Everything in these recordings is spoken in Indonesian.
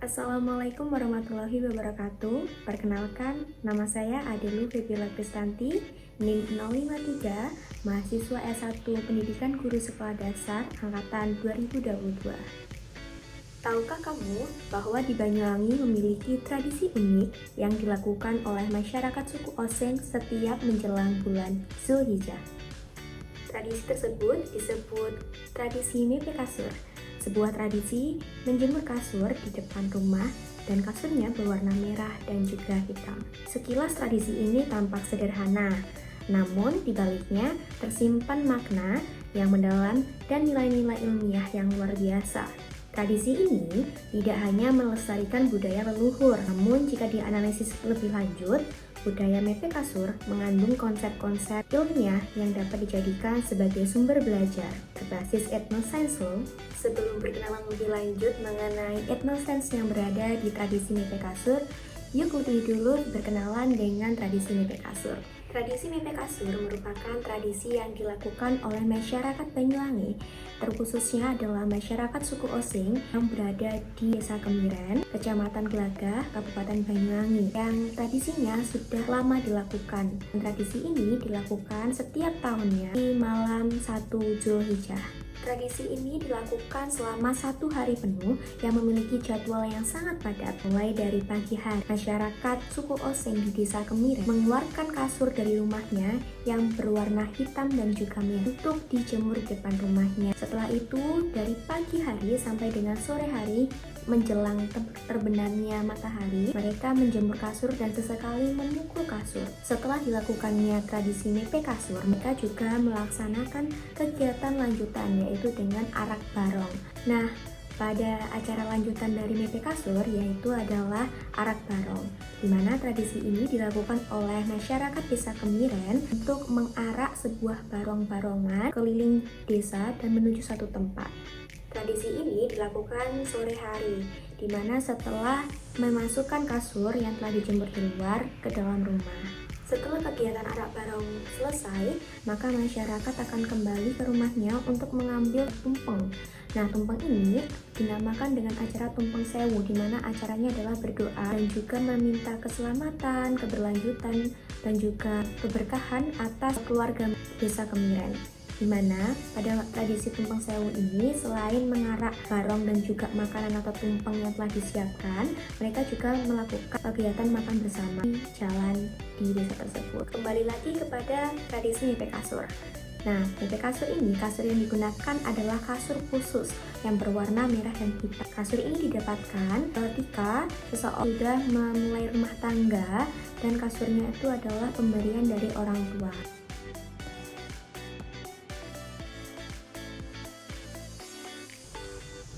Assalamualaikum warahmatullahi wabarakatuh. Perkenalkan, nama saya Adelu Febiola Kristanti, NIM 053, mahasiswa S1 Pendidikan Guru Sekolah Dasar Angkatan 2022. Tahukah kamu bahwa di Banyuwangi memiliki tradisi unik yang dilakukan oleh masyarakat suku Osing setiap menjelang bulan Zulhijjah? Tradisi tersebut disebut tradisi Mepe Kasur, sebuah tradisi menjemur kasur di depan rumah dan kasurnya berwarna merah dan juga hitam. Sekilas tradisi ini tampak sederhana, namun di baliknya tersimpan makna yang mendalam dan nilai-nilai ilmiah yang luar biasa. Tradisi ini tidak hanya melestarikan budaya leluhur, namun jika dianalisis lebih lanjut, budaya Mepe Kasur mengandung konsep-konsep ilmiah yang dapat dijadikan sebagai sumber belajar berbasis etnosains. Sebelum berkenalan lebih lanjut mengenai etnosains yang berada di tradisi Mepe Kasur, yuk dulu berkenalan dengan tradisi Mepe Kasur. Tradisi Mepe Kasur merupakan tradisi yang dilakukan oleh masyarakat Banyuwangi, terkhususnya adalah masyarakat suku Osing yang berada di Desa Kemiren, Kecamatan Gelagah, Kabupaten Banyuwangi, yang tradisinya sudah lama dilakukan. Tradisi ini dilakukan setiap tahunnya di malam 1 Zulhijjah. Tradisi ini dilakukan selama 1 hari penuh yang memiliki jadwal yang sangat padat. Mulai dari pagi hari, masyarakat suku Osing di Desa Kemiren mengeluarkan kasur dari rumahnya yang berwarna hitam dan juga merah untuk dijemur di depan rumahnya. Setelah itu, dari pagi hari sampai dengan sore hari menjelang terbenamnya matahari, mereka menjemur kasur dan sesekali memukul kasur. Setelah dilakukannya tradisi Mepe Kasur, mereka juga melaksanakan kegiatan lanjutan yaitu dengan arak barong. Nah, pada acara lanjutan dari Mepe Kasur yaitu adalah arak barong, di mana tradisi ini dilakukan oleh masyarakat Desa Kemiren untuk mengarak sebuah barong-barongan keliling desa dan menuju satu tempat. Tradisi ini dilakukan sore hari, di mana setelah memasukkan kasur yang telah dijemur di luar ke dalam rumah. Setelah kegiatan arak barong selesai, maka masyarakat akan kembali ke rumahnya untuk mengambil tumpeng. Nah, tumpeng ini dinamakan dengan acara tumpeng sewu, di mana acaranya adalah berdoa dan juga meminta keselamatan, keberlanjutan, dan juga keberkahan atas keluarga Desa Kemiren. Di mana pada tradisi tumpeng sewu ini selain mengarak barong dan juga makanan atau tumpeng yang telah disiapkan, mereka juga melakukan kegiatan makan bersama di jalan di desa tersebut. Kembali lagi kepada tradisi Mepe Kasur. Nah, Mepe Kasur ini, kasur yang digunakan adalah kasur khusus yang berwarna merah dan hitam. Kasur ini didapatkan ketika seseorang sudah memulai rumah tangga dan kasurnya itu adalah pemberian dari orang tua.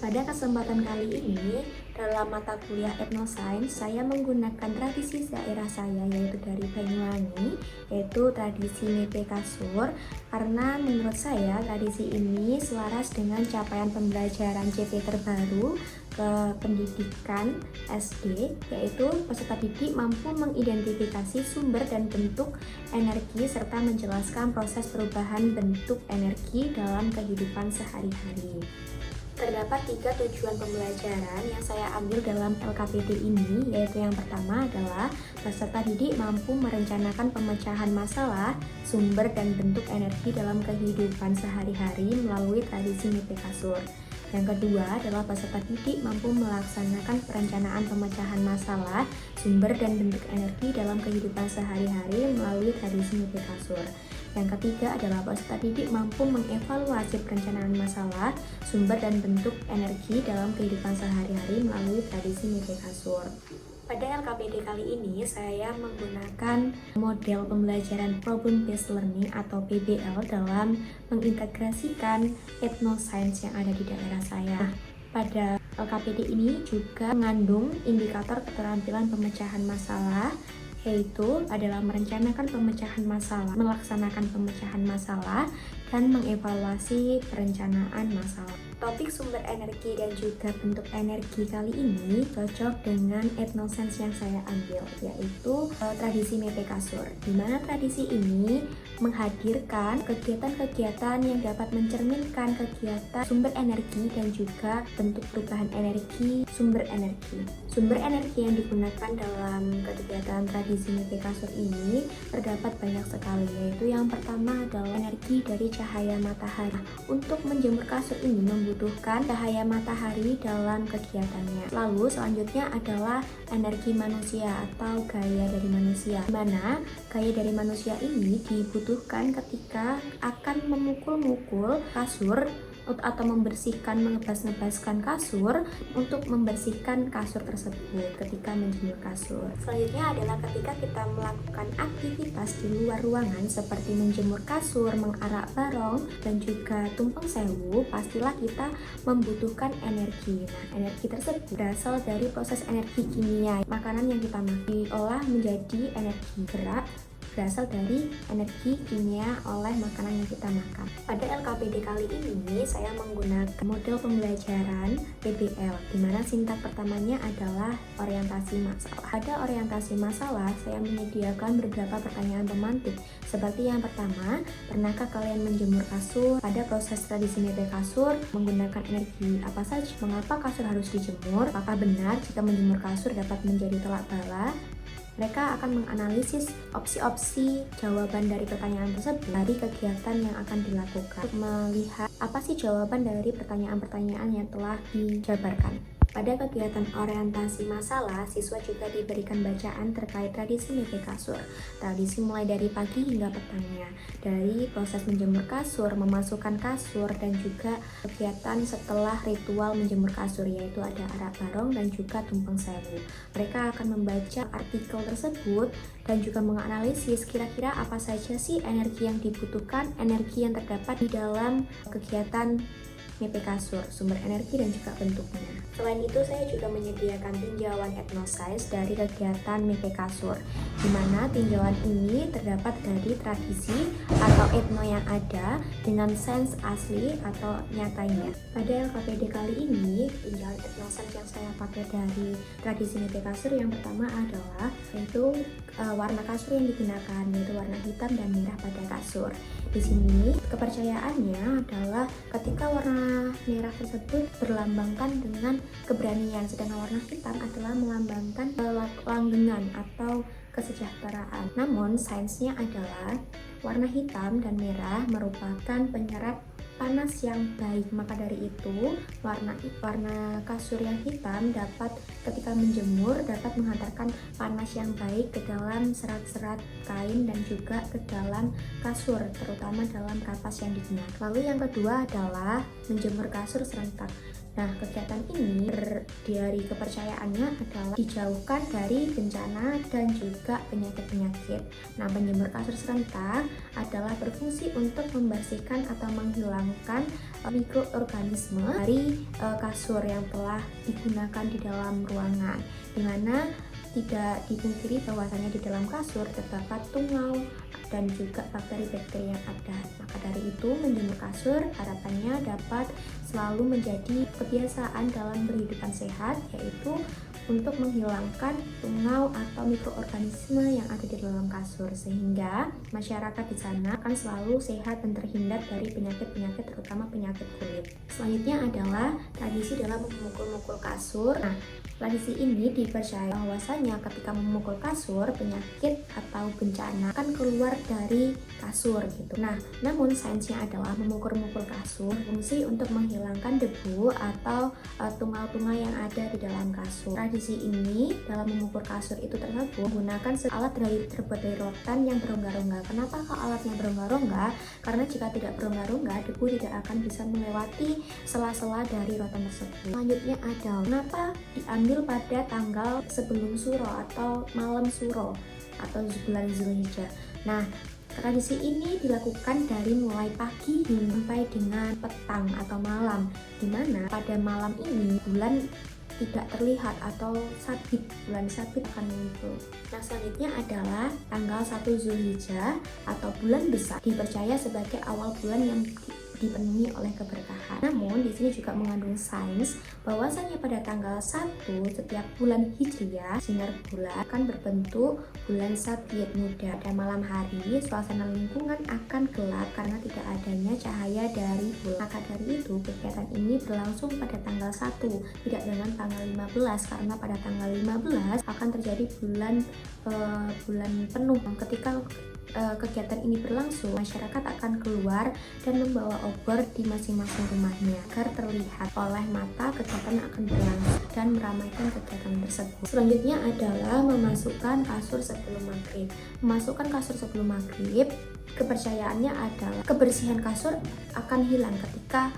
Pada kesempatan kali ini, dalam mata kuliah etnosains, saya menggunakan tradisi daerah saya yaitu dari Banyuwangi, yaitu tradisi Mepe Kasur, karena menurut saya tradisi ini selaras dengan capaian pembelajaran CP terbaru ke pendidikan SD, yaitu peserta didik mampu mengidentifikasi sumber dan bentuk energi serta menjelaskan proses perubahan bentuk energi dalam kehidupan sehari-hari. Terdapat 3 tujuan pembelajaran yang saya ambil dalam LKPD ini, yaitu yang pertama adalah peserta didik mampu merencanakan pemecahan masalah, sumber dan bentuk energi dalam kehidupan sehari-hari melalui tradisi Mepe Kasur. Yang kedua adalah peserta didik mampu melaksanakan perencanaan pemecahan masalah, sumber dan bentuk energi dalam kehidupan sehari-hari melalui tradisi Mepe Kasur. Yang ketiga adalah peserta didik mampu mengevaluasi perencanaan masalah, sumber dan bentuk energi dalam kehidupan sehari-hari melalui tradisi Mepe Kasur. Pada LKPD kali ini, saya menggunakan model pembelajaran Problem Based Learning atau PBL dalam mengintegrasikan etnosains yang ada di daerah saya. Pada LKPD ini juga mengandung indikator keterampilan pemecahan masalah, yaitu adalah merencanakan pemecahan masalah, melaksanakan pemecahan masalah, dan mengevaluasi perencanaan masalah. Topik sumber energi dan juga bentuk energi kali ini cocok dengan etnosense yang saya ambil, yaitu tradisi mepe kasur, di mana tradisi ini menghadirkan kegiatan-kegiatan yang dapat mencerminkan kegiatan sumber energi dan juga bentuk perubahan energi sumber energi. Sumber energi yang digunakan dalam kegiatan tradisi mepe kasur ini terdapat banyak sekali, yaitu yang pertama adalah energi dari cahaya matahari. Untuk menjemur kasur ini membutuhkan cahaya matahari dalam kegiatannya. Lalu selanjutnya adalah energi manusia atau gaya dari manusia, di mana gaya dari manusia ini dibutuhkan ketika akan memukul-mukul kasur atau membersihkan, mengebas-ngebaskan kasur untuk membersihkan kasur tersebut ketika menjemur kasur. Selanjutnya adalah ketika kita melakukan aktivitas di luar ruangan seperti menjemur kasur, mengarak barong, dan juga tumpeng sewu, pastilah kita membutuhkan energi. Nah, energi tersebut berasal dari proses energi kimia. Makanan yang kita makan diolah menjadi energi gerak berasal dari energi kimia oleh makanan yang kita makan. Pada LKPD kali ini saya menggunakan model pembelajaran PBL, di mana sintak pertamanya adalah orientasi masalah. Pada orientasi masalah saya menyediakan beberapa pertanyaan pemantik, seperti yang pertama, pernahkah kalian menjemur kasur? Pada proses tradisi mepe kasur menggunakan energi apa saja? Mengapa kasur harus dijemur? Apakah benar jika menjemur kasur dapat menjadi telak bala? Mereka akan menganalisis opsi-opsi jawaban dari pertanyaan tersebut dari kegiatan yang akan dilakukan untuk melihat apa sih jawaban dari pertanyaan-pertanyaan yang telah dijabarkan. Pada kegiatan orientasi masalah, siswa juga diberikan bacaan terkait tradisi mepe kasur. Tradisi mulai dari pagi hingga petangnya, dari proses menjemur kasur, memasukkan kasur, dan juga kegiatan setelah ritual menjemur kasur, yaitu ada arak barong dan juga tumpeng sewu. Mereka akan membaca artikel tersebut dan juga menganalisis kira-kira apa saja sih energi yang dibutuhkan, energi yang terdapat di dalam kegiatan mepe kasur, sumber energi dan juga bentuknya. Selain itu, saya juga menyediakan tinjauan etnoscience dari kegiatan mepe kasur, di mana tinjauan ini terdapat dari tradisi atau etno yang ada dengan sains asli atau nyatanya. Pada LKPD kali ini, tinjauan etnoscience yang saya pakai dari tradisi mepe kasur yang pertama adalah yaitu warna kasur yang digunakan, yaitu warna hitam dan merah pada kasur. Di sini kepercayaannya adalah ketika warna merah tersebut berlambangkan dengan keberanian, sedangkan warna hitam adalah melambangkan kelanggengan atau kesejahteraan. Namun sainsnya adalah warna hitam dan merah merupakan penyerap panas yang baik, maka dari itu warna kasur yang hitam dapat ketika menjemur dapat menghantarkan panas yang baik ke dalam serat-serat kain dan juga ke dalam kasur, terutama dalam kapas yang digunakan. Lalu yang kedua adalah menjemur kasur serentak. Nah, kegiatan ini dari kepercayaannya adalah dijauhkan dari bencana dan juga penyakit-penyakit. Nah, menjemur kasur serentak adalah berfungsi untuk membersihkan atau menghilangkan mikroorganisme dari kasur yang telah digunakan di dalam ruangan, di mana tidak dipungkiri bahwasanya di dalam kasur terdapat tungau dan juga bakteri-bakteri yang ada. Maka dari itu, menjemur kasur harapannya dapat selalu menjadi kebiasaan dalam berhidupan sehat, yaitu untuk menghilangkan tungau atau mikroorganisme yang ada di dalam kasur, sehingga masyarakat di sana akan selalu sehat dan terhindar dari penyakit-penyakit, terutama penyakit kulit. Selanjutnya adalah tradisi dalam memukul-mukul kasur. Nah, tradisi ini dipercaya bahwasanya ketika memukul kasur, penyakit atau bencana akan keluar dari kasur gitu. Nah, namun sainsnya adalah memukul-mukul kasur berfungsi untuk menghilangkan debu atau tungau-tungau yang ada di dalam kasur. Tradisi ini dalam memukul kasur itu tersebut menggunakan alat terbuat dari rotan yang berongga-rongga. Kenapa kok alatnya berongga-rongga? Karena jika tidak berongga-rongga, debu tidak akan bisa melewati sela-sela dari rotan tersebut. Selanjutnya adalah kenapa diambil pada tanggal sebelum suro atau malam suro atau bulan Zulhijjah. Nah, tradisi ini dilakukan dari mulai pagi sampai dengan petang atau malam, di mana pada malam ini bulan tidak terlihat atau sabit, bulan sabit akan muncul. Nah, selanjutnya adalah tanggal 1 Zulhijjah atau bulan besar, dipercaya sebagai awal bulan yang dipenuhi oleh keberkahan. Namun di sini juga mengandung sains bahwasanya pada tanggal 1 setiap bulan Hijriah, sinar bulan akan berbentuk bulan sabit muda. Pada malam hari, suasana lingkungan akan gelap karena tidak adanya cahaya dari bulan. Maka dari itu, kegiatan ini berlangsung pada tanggal 1, tidak dengan tanggal 15, karena pada tanggal 15 akan terjadi bulan penuh. Ketika kegiatan ini berlangsung, masyarakat akan keluar dan membawa obor di masing-masing rumahnya agar terlihat oleh mata kegiatan akan berlangsung dan meramaikan kegiatan tersebut. Selanjutnya adalah memasukkan kasur sebelum maghrib. Memasukkan kasur sebelum maghrib, kepercayaannya adalah kebersihan kasur akan hilang ketika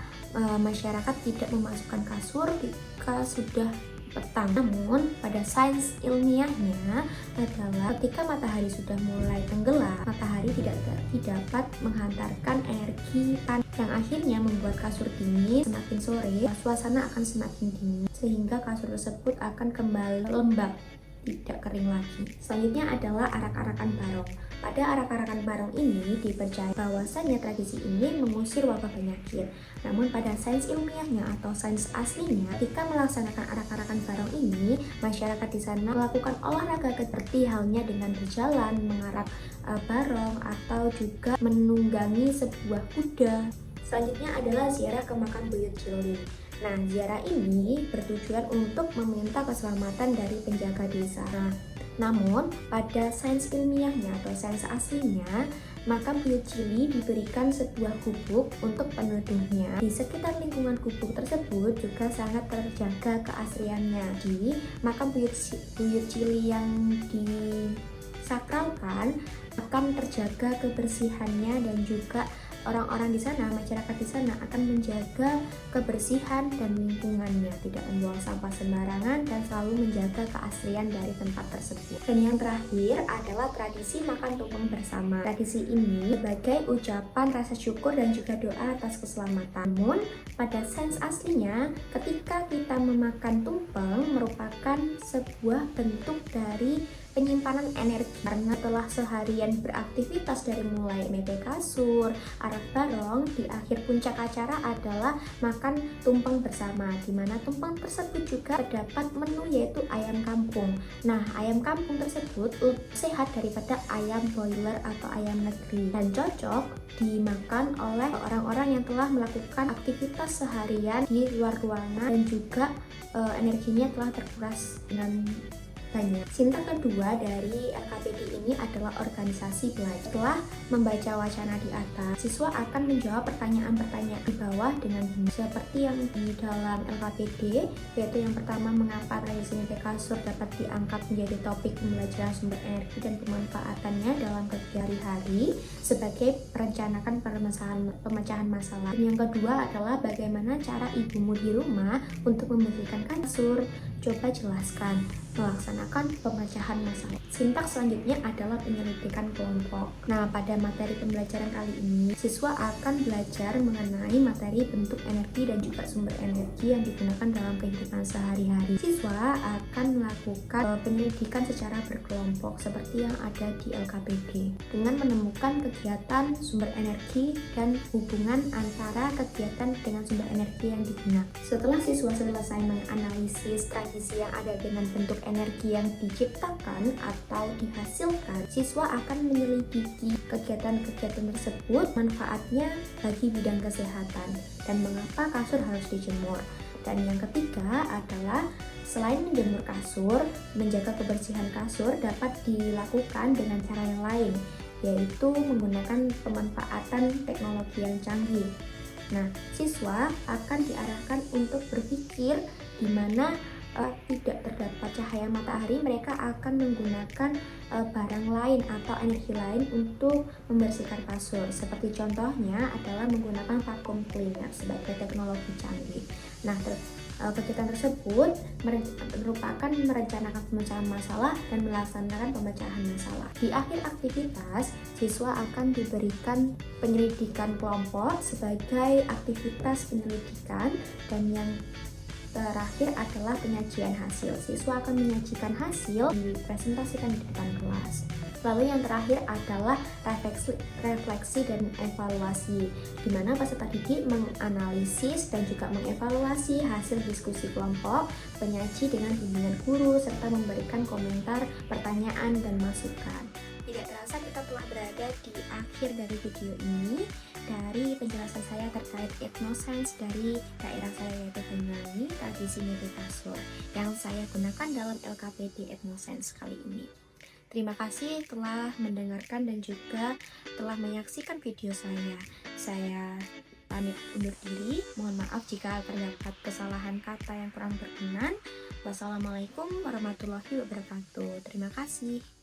masyarakat tidak memasukkan kasur ketika sudah petang. Namun pada sains ilmiahnya adalah ketika matahari sudah mulai tenggelam, matahari tidak dapat menghantarkan energi panas yang akhirnya membuat kasur dingin. Semakin sore, suasana akan semakin dingin sehingga kasur tersebut akan kembali lembab, tidak kering lagi. Selanjutnya adalah arak-arakan barong. Pada arak-arakan barong ini dipercaya bahwasanya tradisi ini mengusir wabah penyakit. Namun pada sains ilmiahnya atau sains aslinya, ketika melaksanakan arak-arakan barong ini, masyarakat di sana melakukan olahraga seperti halnya dengan berjalan, mengarak barong, atau juga menunggangi sebuah kuda. Selanjutnya adalah ziarah ke makam buyut Cili. Nah, ziarah ini bertujuan untuk meminta keselamatan dari penjaga desa. Namun, pada sains ilmiahnya atau sains aslinya, makam buyut Cili diberikan sebuah gubuk untuk penuduhnya. Di sekitar lingkungan gubuk tersebut juga sangat terjaga keasliannya. Di makam buyut Cili yang disakralkan akan terjaga kebersihannya, dan juga orang-orang di sana, masyarakat di sana akan menjaga kebersihan dan lingkungannya, tidak membuang sampah sembarangan dan selalu menjaga keaslian dari tempat tersebut. Dan yang terakhir adalah tradisi makan tumpeng bersama. Tradisi ini sebagai ucapan rasa syukur dan juga doa atas keselamatan. Namun pada sains aslinya, ketika kita memakan tumpeng merupakan sebuah bentuk dari penyimpanan energi, karena telah seharian beraktivitas dari mulai mete kasur, arak barong, di akhir puncak acara adalah makan tumpeng bersama, di mana tumpeng tersebut juga terdapat menu yaitu ayam kampung. Nah, ayam kampung tersebut lebih sehat daripada ayam broiler atau ayam negeri dan cocok dimakan oleh orang-orang yang telah melakukan aktivitas seharian di luar ruangan dan juga energinya telah terkuras dengan banyak. Sintak kedua dari LKPD ini adalah organisasi belajar. Setelah membaca wacana di atas, siswa akan menjawab pertanyaan-pertanyaan di bawah dengan benar, seperti yang di dalam LKPD, yaitu yang pertama, mengapa tradisi mete kasur dapat diangkat menjadi topik pembelajaran sumber energi dan pemanfaatannya dalam kegiatan hari sebagai perencanaan pemecahan masalah. Dan yang kedua adalah bagaimana cara ibumu di rumah untuk membersihkan kasur. Coba jelaskan melaksanakan pemecahan masalah. Sintaks selanjutnya adalah penyelidikan kelompok. Nah, pada materi pembelajaran kali ini, siswa akan belajar mengenai materi bentuk energi dan juga sumber energi yang digunakan dalam kehidupan sehari-hari. Siswa akan melakukan penyelidikan secara berkelompok seperti yang ada di LKPD dengan menemukan kegiatan sumber energi dan hubungan antara kegiatan dengan sumber energi yang digunakan. Setelah siswa selesai menganalisis tradisi yang ada dengan bentuk energi yang diciptakan atau dihasilkan, siswa akan menyelidiki kegiatan-kegiatan tersebut, manfaatnya bagi bidang kesehatan, dan mengapa kasur harus dijemur. Dan yang ketiga adalah selain menjemur kasur, menjaga kebersihan kasur dapat dilakukan dengan cara yang lain, yaitu menggunakan pemanfaatan teknologi yang canggih. Nah, siswa akan diarahkan untuk berpikir di mana tidak terdapat cahaya matahari, mereka akan menggunakan barang lain atau energi lain untuk membersihkan kasur. Seperti contohnya adalah menggunakan vacuum cleaner sebagai teknologi canggih. Nah, kegiatan tersebut merupakan merencanakan pemecahan masalah dan melaksanakan pemecahan masalah. Di akhir aktivitas, siswa akan diberikan penyelidikan kelompok sebagai aktivitas penyelidikan, dan yang terakhir adalah penyajian hasil. Siswa akan menyajikan hasil dipresentasikan di depan kelas. Lalu yang terakhir adalah refleksi dan evaluasi, di mana peserta didik menganalisis dan juga mengevaluasi hasil diskusi kelompok, penyaji dengan bimbingan guru, serta memberikan komentar, pertanyaan, dan masukan. Tidak terasa kita telah berada di akhir dari video ini. Dari penjelasan saya terkait etnoscience dari daerah saya yaitu Banyuwangi, tradisi Medekasur, yang saya gunakan dalam LKPD etnoscience kali ini. Terima kasih telah mendengarkan dan juga telah menyaksikan video saya. Saya pamit undur diri. Mohon maaf jika terdapat kesalahan kata yang kurang berkenan. Wassalamualaikum warahmatullahi wabarakatuh. Terima kasih.